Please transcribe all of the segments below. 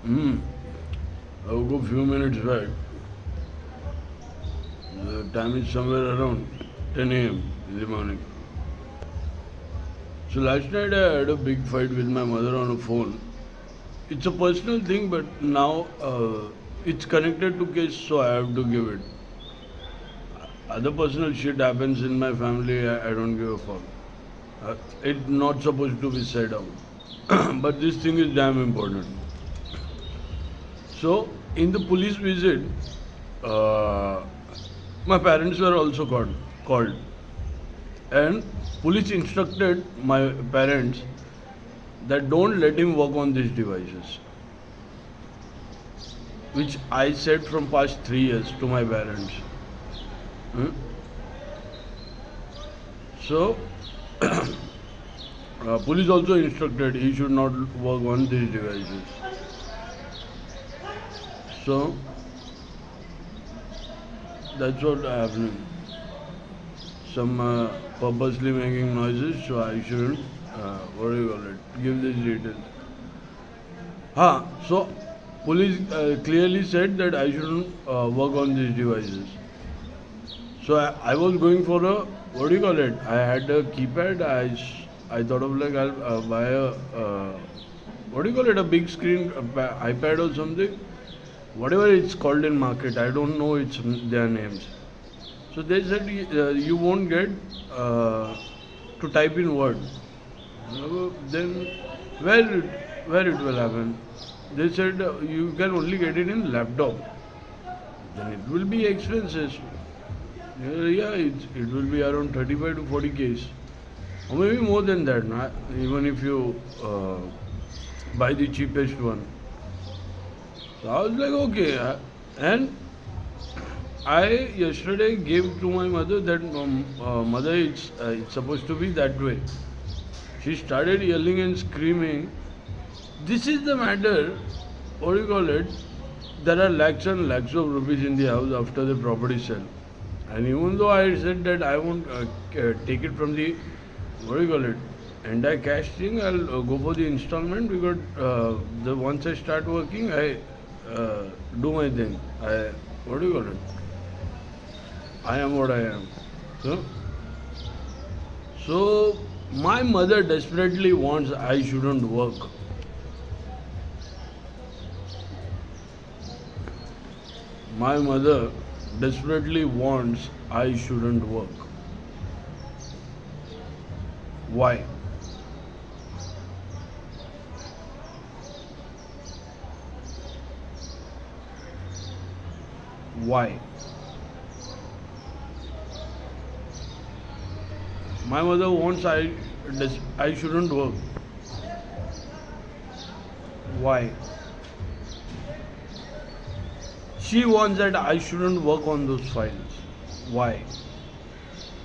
Hmm. I woke up few minutes back. The time is somewhere around 10 a.m. in the morning. So last night I had a big fight with my mother on a phone. It's a personal thing, but now it's connected to case, so I have to give it. Other personal shit happens in my family. I don't give a fuck. It's not supposed to be said out, but this thing is damn important. So in the police visit, uh, my parents were also called, and police instructed my parents that don't let him work on these devices, which I said from past 3 years to my parents. Hmm? So police also instructed he should not work on these devices. So that's what happening. Some purposely making noises, so I shouldn't. What do you call it? Give this details. So police clearly said that I shouldn't work on these devices. So I was going for a, what do you call it? I had a keypad. I thought of like I'll buy a what do you call it? A big screen iPad or something. Whatever it's called in market, I don't know its their names. So they said you won't get to type in word. Then where it will happen? They said you can only get it in laptop. Then it will be expenses. Yeah, it will be around 35 to 40 Ks. Or maybe more than that, even if you buy the cheapest one. So I was like, okay. And I yesterday gave to my mother that mother, it's supposed to be that way. She started yelling and screaming. This is the matter. What do you call it? There are lakhs and lakhs of rupees in the house after the property sale. And even though I said that I won't take it from the, what do you call it, entire cash thing, I'll go for the installment because the once I start working, I do my thing. What do you call it? I am what I am. So, so my mother desperately wants I shouldn't work. My mother desperately wants I shouldn't work. Why? Why? My mother wants I shouldn't work. Why? She wants that I shouldn't work on those files. Why?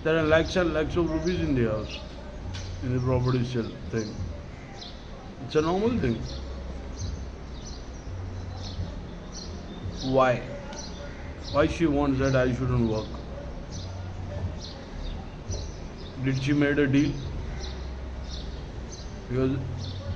There are lakhs and lakhs of rupees in the house, in the property sale thing. It's a normal thing. Why? Why she wants that I shouldn't work? Did she made a deal? Because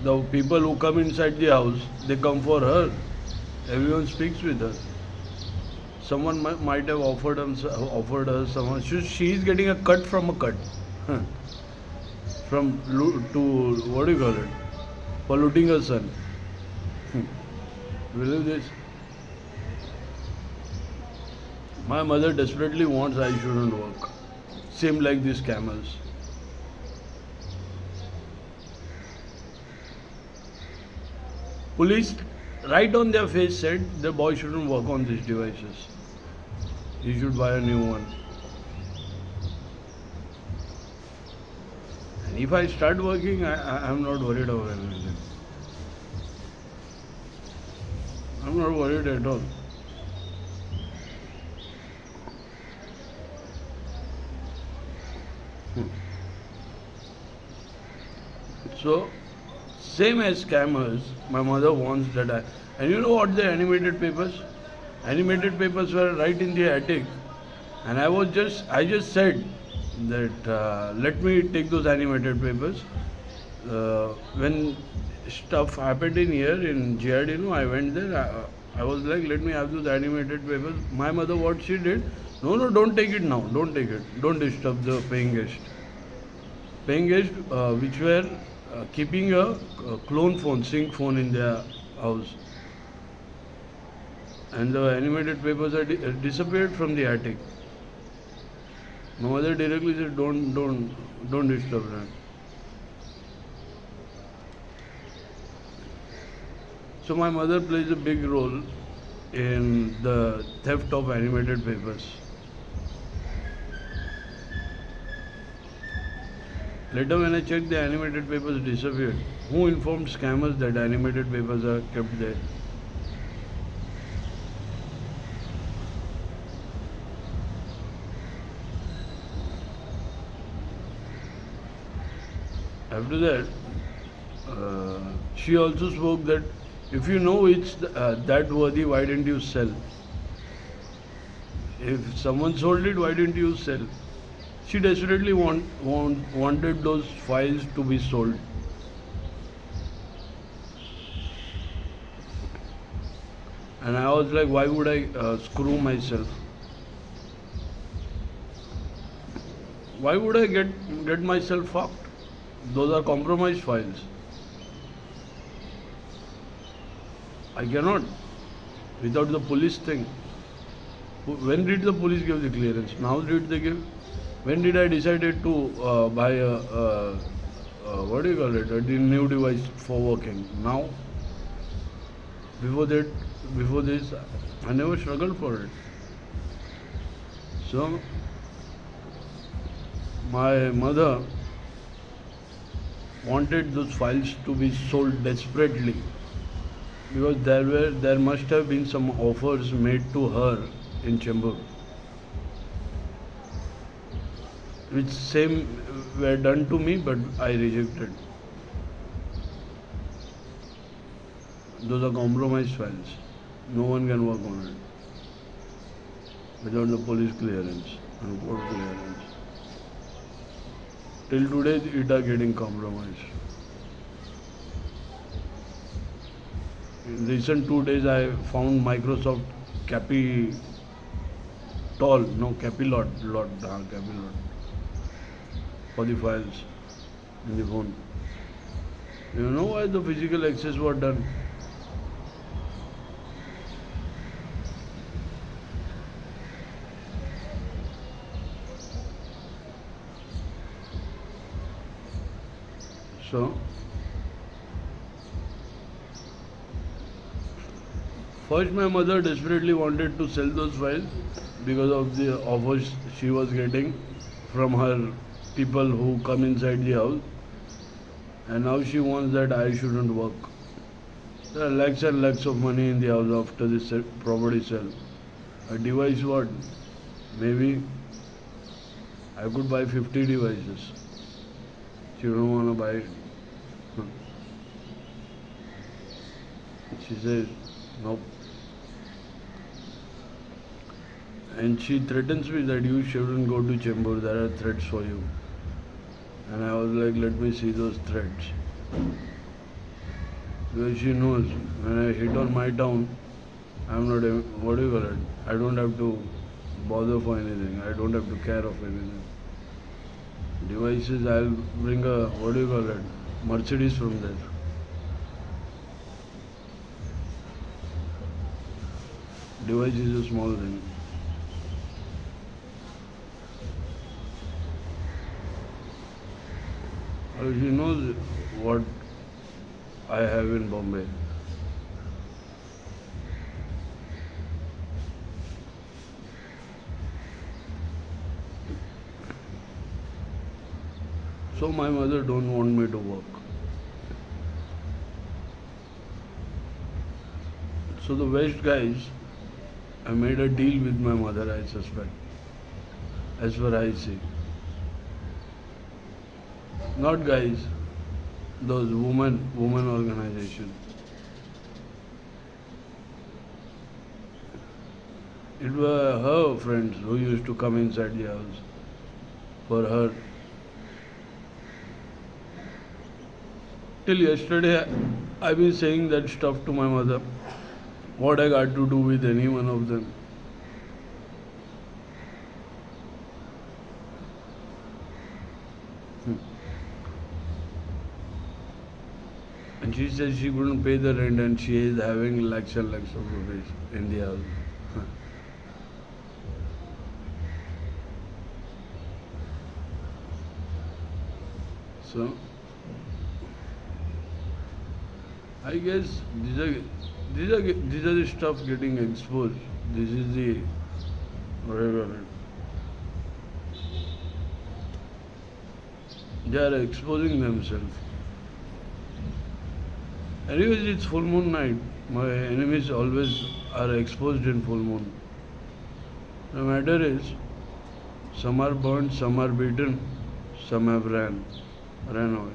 the people who come inside the house, they come for her. Everyone speaks with her. Someone might have offered her someone. She is getting a cut from a cut. Huh. From to, what do you call it? Polluting her son. Believe this? My mother desperately wants I shouldn't work. Same like these camels. Police, right on their face, said the boy shouldn't work on these devices. He should buy a new one. And if I start working, I'm not worried about anything. I'm not worried at all. So, same as scammers, my mother wants that I. And you know what the animated papers? Animated papers were right in the attic, and I just said that let me take those animated papers. When stuff happened in here in GRD. No, I went there. I was like, let me have those animated papers. My mother, what she did? No, no, don't take it now. Don't take it. Don't disturb the paying guest. Paying guest, which were keeping a clone phone, sync phone in their house, and the animated papers are disappeared from the attic. My mother directly said, don't disturb them. So my mother plays a big role in the theft of animated papers. Later when I checked, the animated papers disappeared. Who informed scammers that animated papers are kept there? After that, she also spoke that if you know it's that worthy, why didn't you sell? If someone sold it, why didn't you sell? She desperately wanted those files to be sold. And I was like, why would I screw myself? Why would I get myself fucked? Those are compromised files. I cannot without the police thing. When did the police give the clearance? Now did they give? When did I decided to buy what do you call it? A new device for working? Now. Before that, before this, I never struggled for it. So my mother wanted those files to be sold desperately because there must have been some offers made to her in Chembur, which same were done to me, but I rejected. Those are compromised files. No one can work on it without the police clearance and court clearance. Till today, it are getting compromised. In recent 2 days, I found Microsoft Capilot, Capilot for the files in the phone. You know why the physical access was done? So, first my mother desperately wanted to sell those files because of the offers she was getting from her people who come inside the house, and now she wants that I shouldn't work. There are lakhs and lakhs of money in the house after this property sale. A device what? Maybe I could buy 50 devices. She don't want to buy it. She says, nope. And she threatens me that you shouldn't go to Chembur, there are threats for you. And I was like, let me see those threats. Because she knows when I hit on my town, I'm not, what do you call it? I don't have to bother for anything. I don't have to care of anything. Devices, I'll bring a, what do you call it? Mercedes from there. Device is a small thing. She knows what I have in Bombay. So my mother don't want me to work. So the West guys, I made a deal with my mother, I suspect, as far as I see. Not guys, those women organization. It were her friends who used to come inside the house for her. till yesterday, I've been saying that stuff to my mother. What I got to do with any one of them? And she said she couldn't pay the rent and she is having lakhs and lakhs of rupees in the house. So, I guess these are the stuff getting exposed. This is the whatever. They are exposing themselves. Anyways, it's full moon night. My enemies always are exposed in full moon. The matter is, some are burned, some are beaten, some have ran away.